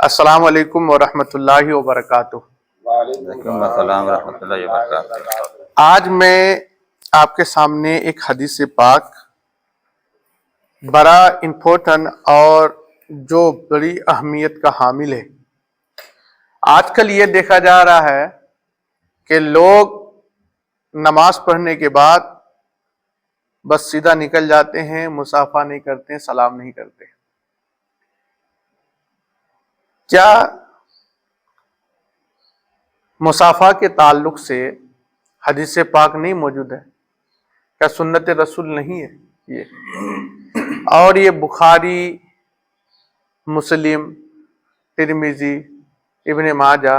السلام علیکم ورحمۃ اللہ وبرکاتہ۔ وعلیکم السلام ورحمۃ اللہ وبرکاتہ۔ آج میں آپ کے سامنے ایک حدیث پاک بڑا امپورٹنٹ اور جو بڑی اہمیت کا حامل ہے۔ آج کل یہ دیکھا جا رہا ہے کہ لوگ نماز پڑھنے کے بعد بس سیدھا نکل جاتے ہیں، مصافحہ نہیں کرتے، سلام نہیں کرتے۔ کیا مصافحہ کے تعلق سے حدیث پاک نہیں موجود ہے؟ کیا سنت رسول نہیں ہے یہ؟ اور یہ بخاری، مسلم، ترمذی، ابن ماجہ،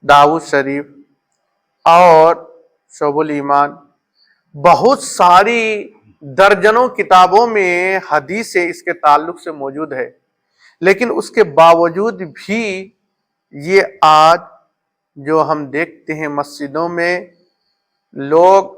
داؤد شریف اور شعب الایمان، بہت ساری درجنوں کتابوں میں حدیث اس کے تعلق سے موجود ہے، لیکن اس کے باوجود بھی یہ آج جو ہم دیکھتے ہیں مسجدوں میں لوگ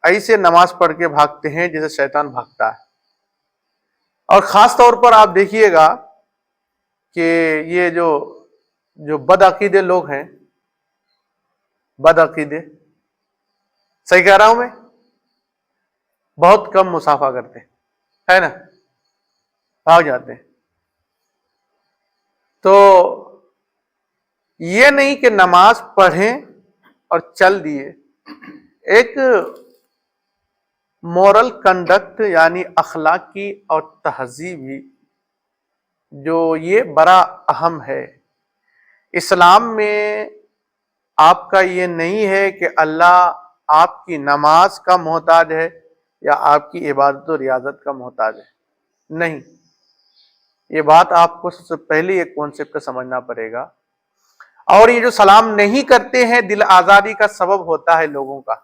ایسے نماز پڑھ کے بھاگتے ہیں جیسے شیطان بھاگتا ہے۔ اور خاص طور پر آپ دیکھیے گا کہ یہ جو بد عقیدے لوگ ہیں، بد عقیدے، صحیح کہہ رہا ہوں میں، بہت کم مصافحہ کرتے ہیں، ہے نا، بھاگ جاتے ہیں۔ تو یہ نہیں کہ نماز پڑھیں اور چل دیے، ایک مورل کنڈکٹ یعنی اخلاقی اور تہذیبی جو یہ بڑا اہم ہے۔ اسلام میں آپ کا یہ نہیں ہے کہ اللہ آپ کی نماز کا محتاج ہے یا آپ کی عبادت و ریاضت کا محتاج ہے، نہیں۔ یہ بات آپ کو سب سے پہلے ایک کانسیپٹ سمجھنا پڑے گا۔ اور یہ جو سلام نہیں کرتے ہیں، دل آزاری کا سبب ہوتا ہے لوگوں کا،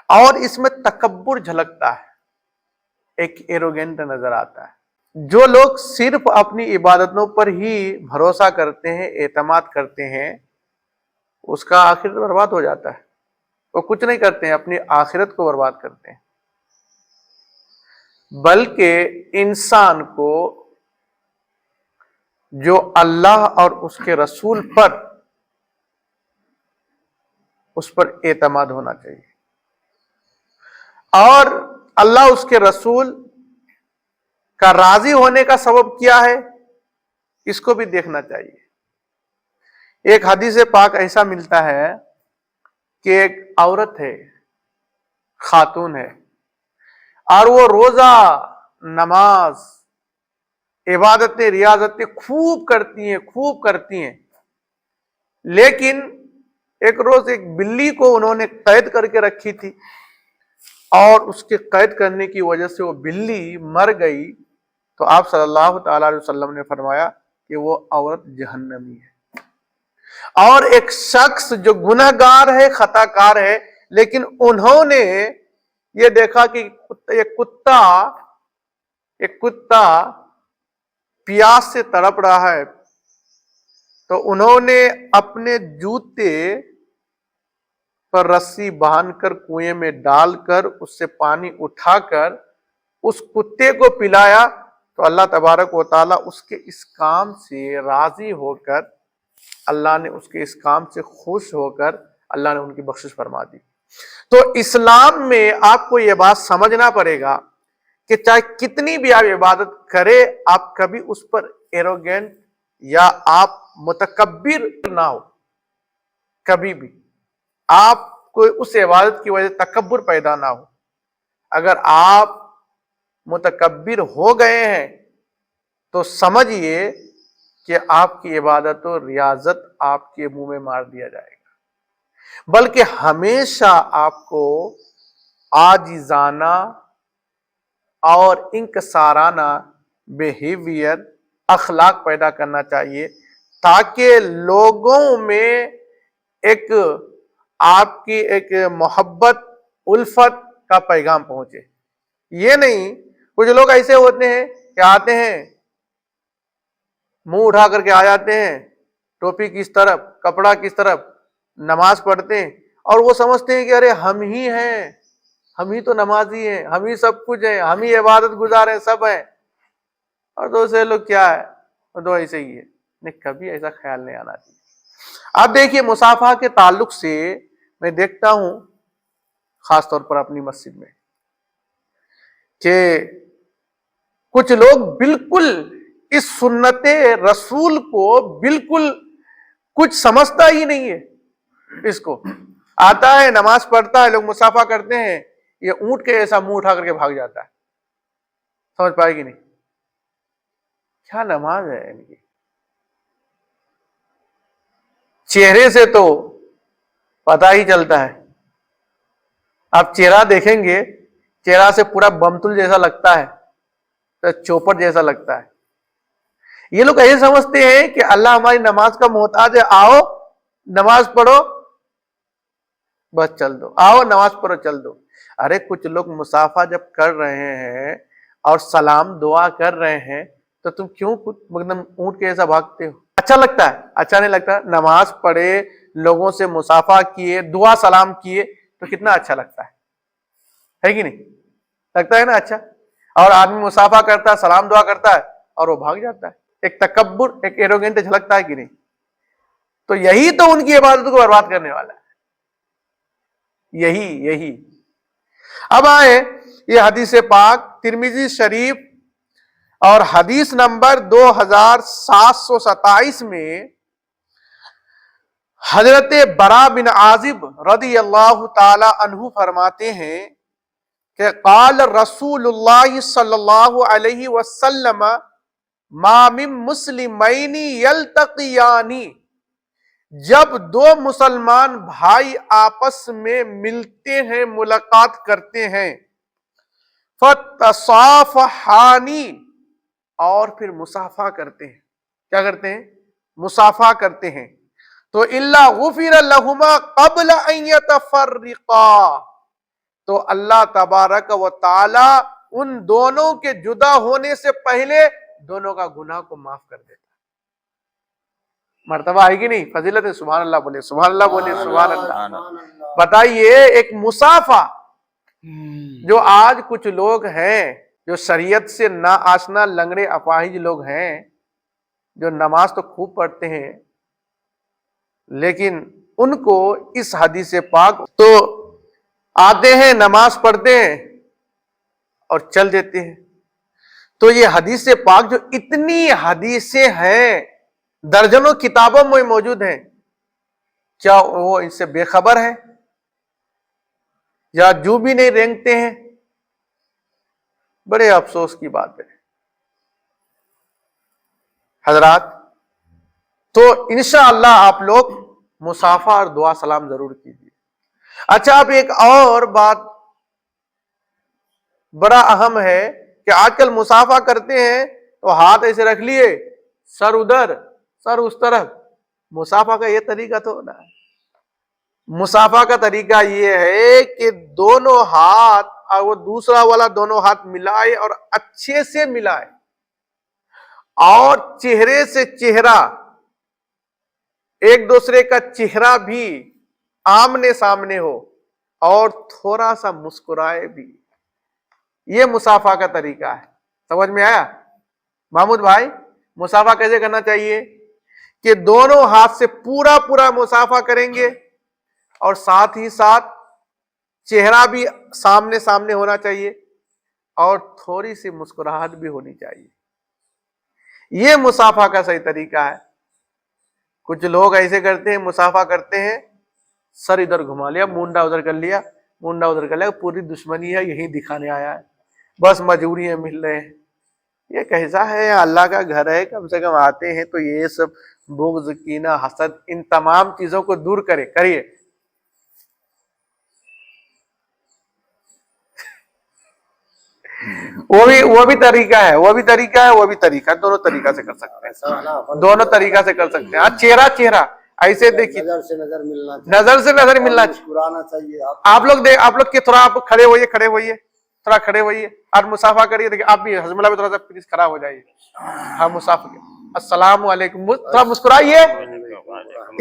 اور اس میں تکبر جھلکتا ہے، ایک ایروگینٹ نظر آتا ہے۔ جو لوگ صرف اپنی عبادتوں پر ہی بھروسہ کرتے ہیں، اعتماد کرتے ہیں، اس کا آخرت برباد ہو جاتا ہے۔ وہ کچھ نہیں کرتے ہیں، اپنی آخرت کو برباد کرتے ہیں۔ بلکہ انسان کو جو اللہ اور اس کے رسول پر اس پر اعتماد ہونا چاہیے، اور اللہ اس کے رسول کا راضی ہونے کا سبب کیا ہے اس کو بھی دیکھنا چاہیے۔ ایک حدیث پاک ایسا ملتا ہے کہ ایک عورت ہے، خاتون ہے، اور وہ روزہ، نماز، عبادتیں، ریاضتیں خوب کرتی ہیں، لیکن ایک روز ایک بلی کو انہوں نے قید کر کے رکھی تھی، اور اس کے قید کرنے کی وجہ سے وہ بلی مر گئی، تو آپ صلی اللہ تعالی علیہ وسلم نے فرمایا کہ وہ عورت جہنمی ہے۔ اور ایک شخص جو گناہ گار ہے، خطا کار ہے، لیکن انہوں نے یہ دیکھا کہ ایک کتا پیاس سے تڑپ رہا ہے، تو انہوں نے اپنے جوتے پر رسی باندھ کر کنویں میں ڈال کر اس سے پانی اٹھا کر اس کتے کو پلایا، تو اللہ تبارک و تعالیٰ اس کے اس کام سے راضی ہو کر، اللہ نے اس کے اس کام سے خوش ہو کر اللہ نے ان کی بخشش فرما دی۔ تو اسلام میں آپ کو یہ بات سمجھنا پڑے گا کہ چاہے کتنی بھی آپ عبادت کرے، آپ کبھی اس پر ایروگینٹ یا آپ متکبر نہ ہو، کبھی بھی آپ کو اس عبادت کی وجہ سے تکبر پیدا نہ ہو۔ اگر آپ متکبر ہو گئے ہیں تو سمجھئے کہ آپ کی عبادت و ریاضت آپ کے منہ میں مار دیا جائے گا۔ بلکہ ہمیشہ آپ کو عاجزانہ اور انکسارانہ بیہیویئر، اخلاق پیدا کرنا چاہیے، تاکہ لوگوں میں ایک آپ کی ایک محبت، الفت کا پیغام پہنچے۔ یہ نہیں، کچھ لوگ ایسے ہوتے ہیں کہ آتے ہیں، منہ اٹھا کر کے آ جاتے ہیں، ٹوپی کس طرف، کپڑا کس طرف، نماز پڑھتے ہیں، اور وہ سمجھتے ہیں کہ ارے ہم ہی ہیں، ہم ہی تو نمازی ہیں، ہم ہی سب کچھ ہیں، ہم ہی عبادت گزار ہیں، سب ہیں۔ اور دوسرے لوگ کیا ہے وہ تو ایسے ہی ہے. نہیں، کبھی ایسا خیال نہیں آنا چاہیے. اب دیکھیے مصافحہ کے تعلق سے میں دیکھتا ہوں خاص طور پر اپنی مسجد میں کہ کچھ لوگ بالکل اس سنت رسول کو بالکل کچھ سمجھتا ہی نہیں ہے. اس کو آتا ہے نماز پڑھتا ہے، لوگ مصافحہ کرتے ہیں، یہ اونٹ کے ایسا منہ اٹھا کر کے بھاگ جاتا ہے. سمجھ پائے گی نہیں کیا نماز ہے ان کی. چہرے سے تو پتہ ہی چلتا ہے. آپ چہرہ دیکھیں گے، چہرہ سے پورا بمتل جیسا لگتا ہے، چوپٹ جیسا لگتا ہے. یہ لوگ ایسے سمجھتے ہیں کہ اللہ ہماری نماز کا محتاج ہے، آؤ نماز پڑھو بس چل دو، آؤ نماز پڑھو چل دو. ارے کچھ لوگ مصافحہ جب کر رہے ہیں اور سلام دعا کر رہے ہیں تو تم کیوں مطلب اونٹ کے ایسا بھاگتے ہو؟ اچھا لگتا ہے؟ اچھا نہیں لگتا. نماز پڑھے، لوگوں سے مصافحہ کیے، دعا سلام کیے تو کتنا اچھا لگتا ہے کہ نہیں؟ لگتا ہے نا اچھا. اور آدمی مصافحہ کرتا ہے، سلام دعا کرتا ہے اور وہ بھاگ جاتا ہے. ایک تکبر، ایک ایروگنٹ جھلکتا ہے کہ نہیں؟ تو یہی تو ان کی عبادت کو برباد کرنے والا ہے. یہی اب آئے یہ حدیث پاک ترمذی شریف اور حدیث نمبر 2727 میں حضرت برا بن عازب رضی اللہ تعالی عنہ فرماتے ہیں کہ قال رسول اللہ صلی اللہ علیہ وسلم ما من مسلمین یلتقیان، جب دو مسلمان بھائی آپس میں ملتے ہیں، ملاقات کرتے ہیں، فتصافحان، اور پھر مصافحہ کرتے ہیں. کیا کرتے ہیں؟ مصافحہ کرتے ہیں. تو الا غفر لہما قبل ان یتفرقا، تو اللہ تبارک و تعالی ان دونوں کے جدا ہونے سے پہلے دونوں کا گناہ کو معاف کر دیتا. مرتبہ آئے گی نہیں؟ فضیلت ہے. سبحان اللہ بولے، سبحان اللہ بولے، سبحان اللہ. بتائیے ایک مصافحہ جو آج کچھ لوگ ہیں جو شریعت سے نا آشنا لنگڑے اپاہج لوگ ہیں، جو نماز تو خوب پڑھتے ہیں لیکن ان کو اس حدیث پاک تو آتے ہیں، نماز پڑھتے ہیں اور چل دیتے ہیں. تو یہ حدیث پاک جو اتنی حدیثیں ہیں، درجنوں کتابوں میں موجود ہیں، کیا وہ ان سے بے خبر ہیں یا جو بھی نہیں رینگتے ہیں؟ بڑے افسوس کی بات ہے حضرات. تو انشاءاللہ آپ لوگ مصافحہ اور دعا سلام ضرور کیجیے. اچھا اب ایک اور بات بڑا اہم ہے کہ آج کل مصافحہ کرتے ہیں تو ہاتھ ایسے رکھ لیے، سر ادھر سر اس طرف. مصافحہ کا یہ طریقہ تو نہ ہے. مصافحہ کا طریقہ یہ ہے کہ دونوں ہاتھ اور وہ دوسرا والا دونوں ہاتھ ملائے اور اچھے سے ملائے، اور چہرے سے چہرہ، ایک دوسرے کا چہرہ بھی آمنے سامنے ہو اور تھوڑا سا مسکرائے بھی. یہ مصافحہ کا طریقہ ہے. سمجھ میں آیا محمود بھائی؟ مصافحہ کیسے کرنا چاہیے کہ دونوں ہاتھ سے پورا مصافحہ کریں گے اور ساتھ ہی ساتھ چہرہ بھی سامنے سامنے ہونا چاہیے اور تھوڑی سی مسکراہٹ بھی ہونی چاہیے. یہ مصافحہ کا صحیح طریقہ ہے. کچھ لوگ ایسے کرتے ہیں، مصافحہ کرتے ہیں، سر ادھر گھما لیا، مونڈا ادھر کر لیا، مونڈا ادھر کر لیا، پوری دشمنی ہے، یہی دکھانے آیا ہے، بس مجبوری ہے، مل رہے ہیں. یہ کیسا ہے؟ اللہ کا گھر ہے، کم سے کم آتے ہیں تو یہ سب بغض، کینہ، حسد، ان تمام چیزوں کو دور کریے. وہ بھی طریقہ ہے، وہ بھی طریقہ ہے، دونوں طریقہ سے کر سکتے ہیں، دونوں طریقہ سے کر سکتے ہیں. چہرہ ایسے دیکھیے، نظر سے نظر ملنا چاہیے. آپ لوگ کے تھوڑا آپ کھڑے ہوئیے، تھوڑا کھڑے ہوئیے اور مصافحہ کریے. دیکھیے آپ بھی حضرت اللہ تھوڑا سا پلیز کھڑا ہو جائیے. ہاں مصافحہ، السلام علیکم، تھوڑا مسکرائیے.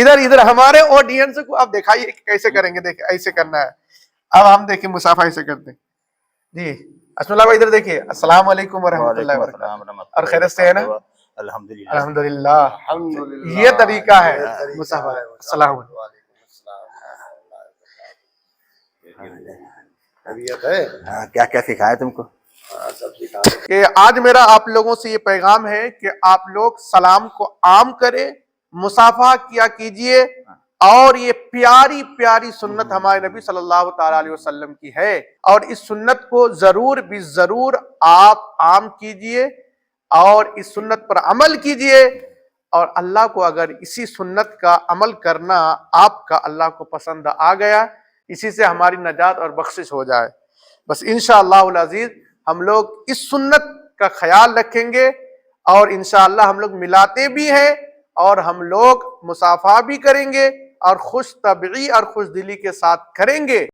ادھر ہمارے آڈینس کو آپ دکھائیے کیسے کریں گے. دیکھیں ایسے کرنا ہے. اب ہم دیکھیں مصافحہ ایسے کرتے ہیں. جی اسم اللہ بھائی ادھر دیکھیے، السلام علیکم ورحمۃ اللہ وبرکاتہ، اور خیریت سے ہے نا؟ الحمدللہ الحمدللہ، یہ طریقہ ہے مصافحہ۔ السلام علیکم۔ کیا کیا سکھایا تم کو؟ کہ آج میرا آپ لوگوں سے یہ پیغام ہے کہ آپ لوگ سلام کو عام کریں، مصافحہ کیا کیجئے، اور یہ پیاری پیاری سنت ہمارے نبی صلی اللہ تعالیٰ علیہ وسلم کی ہے، اور اس سنت کو ضرور بھی ضرور آپ عام کیجئے اور اس سنت پر عمل کیجئے، اور اللہ کو اگر اسی سنت کا عمل کرنا آپ کا اللہ کو پسند آ گیا، اسی سے ہماری نجات اور بخشش ہو جائے، بس انشاءاللہ العزیز ہم لوگ اس سنت کا خیال رکھیں گے، اور انشاءاللہ ہم لوگ ملاتے بھی ہیں، اور ہم لوگ مصافحہ بھی کریں گے، اور خوش طبعی اور خوش دلی کے ساتھ کریں گے۔